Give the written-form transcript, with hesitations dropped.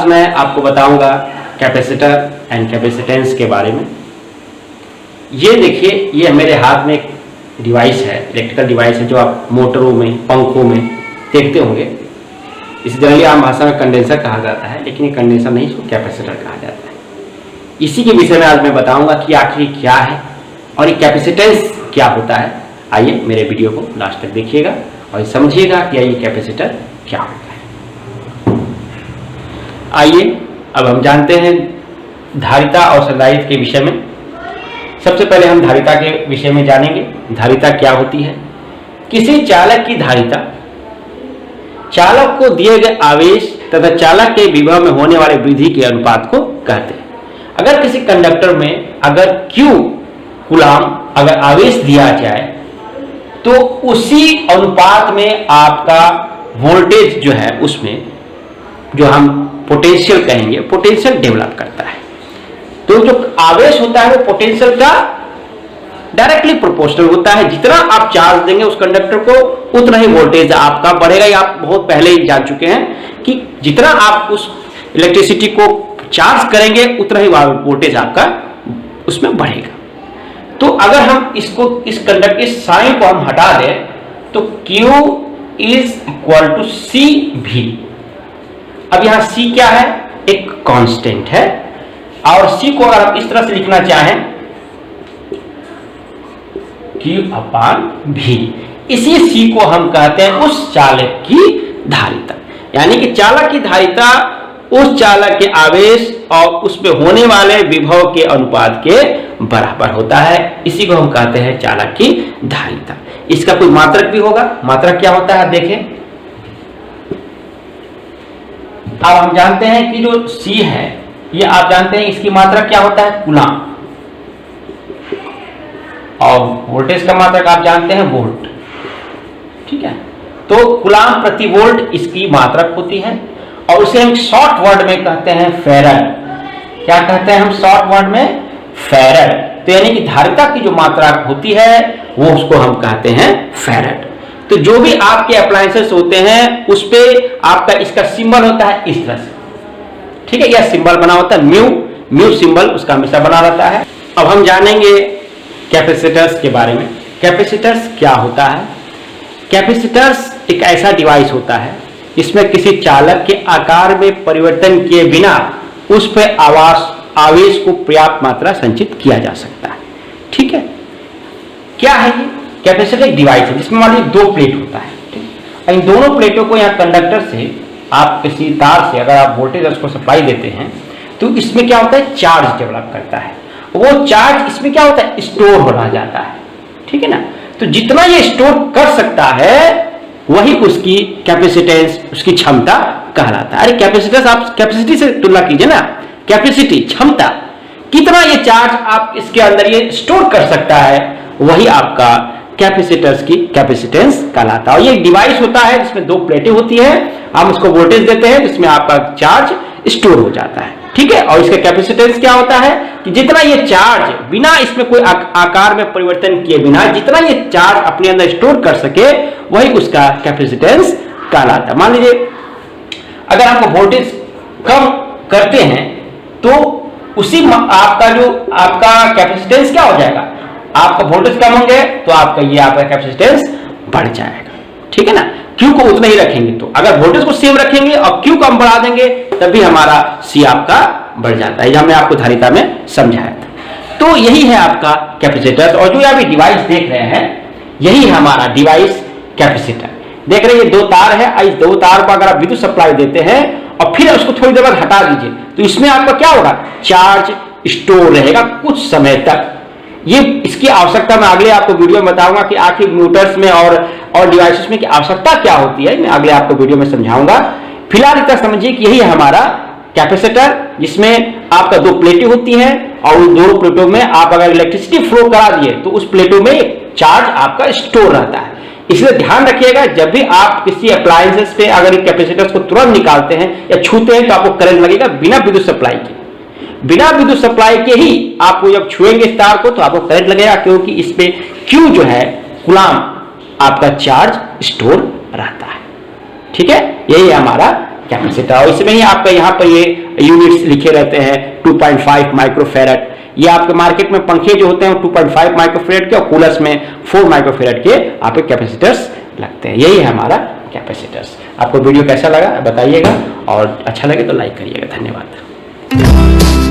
आज मैं आपको बताऊंगा कैपेसिटर एंड कैपेसिटेंस के बारे में। ये देखिए, ये मेरे हाथ में एक डिवाइस है, इलेक्ट्रिकल डिवाइस है जो आप मोटरों में, पंखों में देखते होंगे। इस जनरली आम भाषा में कंडेंसर कहा जाता है, लेकिन ये कंडेंसर नहीं, इसको कैपेसिटर कहा जाता है। इसी के विषय में आज मैं बताऊंगा कि आखिर क्या है और ये कैपेसिटेंस क्या होता है। आइए मेरे वीडियो को लास्ट तक देखिएगा और समझिएगा कि ये कैपेसिटर क्या होता है। आइए अब हम जानते हैं धारिता और संधारित्र के विषय में। सबसे पहले हम धारिता के विषय में जानेंगे। धारिता क्या होती है? किसी चालक की धारिता चालक को दिए गए आवेश तथा चालक के विभव में होने वाले वृद्धि के अनुपात को कहते हैं। अगर किसी कंडक्टर में अगर Q कूलाम अगर आवेश दिया जाए तो उसी अनुपात में आपका वोल्टेज जो है, उसमें जो हम पोटेंशियल कहेंगे, पोटेंशियल डेवलप करता है। तो जो आवेश होता है वो पोटेंशियल का डायरेक्टली प्रोपोर्शनल होता है। जितना आप चार्ज देंगे उस कंडक्टर को, उतना ही वोल्टेज आपका बढ़ेगा। ये आप बहुत पहले ही जान चुके हैं कि जितना आप उस इलेक्ट्रिसिटी को चार्ज करेंगे उतना ही वोल्टेज आपका उसमें बढ़ेगा। तो अगर हम इसको, इस कंडक्टर की साइन को हम हटा दें तो Q इज इक्वल टू सी भी। अब यहां C क्या है? एक कांस्टेंट है। और C को अगर आप इस तरह से लिखना चाहें, Q अपान V, इसी C को हम कहते हैं उस चालक की धारिता। यानी कि चालक की धारिता उस चालक के आवेश और उसमें होने वाले विभव के अनुपात के बराबर होता है। इसी को हम कहते हैं चालक की धारिता। इसका कोई मात्रक भी होगा। मात्रक क्या होता है देखें। अब हम जानते हैं कि जो C है, ये आप जानते हैं इसकी मात्रक क्या होता है? कूलाम। और वोल्टेज का मात्रक आप जानते हैं वोल्ट। ठीक है, तो कूलाम प्रति वोल्ट इसकी मात्रक होती है और उसे हम शॉर्ट वर्ड में कहते हैं फैराड। क्या कहते हैं हम शॉर्ट वर्ड में? फैराड। तो यानी कि धारिता की जो मात्रा होती है वो उसको हम कहते हैं फैराड। तो जो भी आपके अप्लायंसेस होते हैं उस पे आपका इसका सिंबल होता है इस तरह से। ठीक है, यह सिंबल बना होता है म्यू सिंबल उसका हमेशा बना रहता है। अब हम जानेंगे कैपेसिटर्स के बारे में। कैपेसिटर्स क्या होता है? कैपेसिटर्स एक ऐसा डिवाइस होता है इसमें किसी चालक के आकार में परिवर्तन किए बिना उस पर आवेश को पर्याप्त मात्रा संचित किया जा सकता है। ठीक है, क्या है ये? कैपेसिटर एक डिवाइस है जिसमें मान लीजिए दो प्लेट होता है। ठीक, इन दोनों प्लेटों को यहाँ कंडक्टर से आप किसी तार से अगर आप वोल्टेज उसको सप्लाई देते हैं तो इसमें क्या होता है? चार्ज डेवलप करता है। वो चार्ज इसमें क्या होता है? स्टोर हो जाता है। ठीक है ना। तो जितना ये स्टोर कर सकता है वही उसकी कैपेसिटेंस, उसकी क्षमता कहलाता है। अरे कैपेसिटेंस आप कैपेसिटी से तुलना कीजिए ना। कैपेसिटी, क्षमता, कितना ये चार्ज आप इसके अंदर ये स्टोर कर सकता है, वही आपका कैपेसिटर्स की कैपेसिटेंस कहलाता है। और ये डिवाइस होता है जिसमें दो प्लेटें होती है, हम उसको वोल्टेज देते हैं जिसमें आपका चार्ज स्टोर हो जाता है। ठीक है, और इसका कैपेसिटेंस क्या होता है कि जितना ये चार्ज बिना इसमें कोई आकार में परिवर्तन किए बिना जितना ये चार्ज अपने अंदर स्टोर कर सके वही उसका कैपेसिटेंस कहलाता है। मान लीजिए अगर आपको वोल्टेज कम करते हैं तो उसी आपका कैपेसिटेंस क्या हो जाएगा? आपका वोल्टेज कम होंगे तो आपका कैपेसिटेंस बढ़ जाएगा। ठीक है ना। Q को उतना ही रखेंगे तो अगर वोल्टेज को सेम रखेंगे और Q को हम बढ़ा देंगे तब भी हमारा C आपका बढ़ जाता है। यह हमने आपको धारिता में समझाया था। तो यही है आपका कैपेसिटर। और जो अभी डिवाइस देख रहे हैं यही है हमारा डिवाइस कैपेसिटर। देख रहे हैं ये दो तार है। इस दो तार को अगर आप विद्युत सप्लाई देते हैं और फिर उसको थोड़ी देर बाद हटा दीजिए तो इसमें आपका क्या होगा? चार्ज स्टोर रहेगा कुछ समय तक। ये इसकी आवश्यकता मैं अगले आपको वीडियो में बताऊंगा कि आखिर मोटर्स में और डिवाइसेस में की आवश्यकता क्या होती है। मैं अगले आपको वीडियो में समझाऊंगा। फिलहाल इतना समझिए कि यही है हमारा कैपेसिटर, जिसमें आपका दो प्लेटें होती हैं और उन दोनों प्लेटों में आप अगर इलेक्ट्रिसिटी फ्लो करा दिए तो उस प्लेटों में चार्ज आपका स्टोर रहता है। इसलिए ध्यान रखिएगा जब भी आप किसी अप्लायंसेस पे अगर कैपेसिटर्स को तुरंत निकालते हैं या छूते हैं तो आपको करंट लगेगा बिना विद्युत सप्लाई के। बिना विद्युत सप्लाई के ही आपको जब छुएंगे इस तार को तो आपको करंट लगेगा, क्योंकि इस पे Q जो है कूलाम आपका चार्ज स्टोर रहता है। ठीक है, यही है हमारा कैपेसिटर। और इसमें ही आपका यहाँ पर ये यूनिट्स लिखे रहते हैं 2.5 माइक्रोफेरेड। ये आपके मार्केट में पंखे जो होते हैं 2.5 माइक्रोफेरेड के, और कूलर्स में 4 माइक्रोफेरेड के आपके कैपेसिटर्स लगते हैं। यही है हमारा कैपेसिटर्स। आपको वीडियो कैसा लगा बताइएगा, और अच्छा लगे तो लाइक करिएगा। धन्यवाद।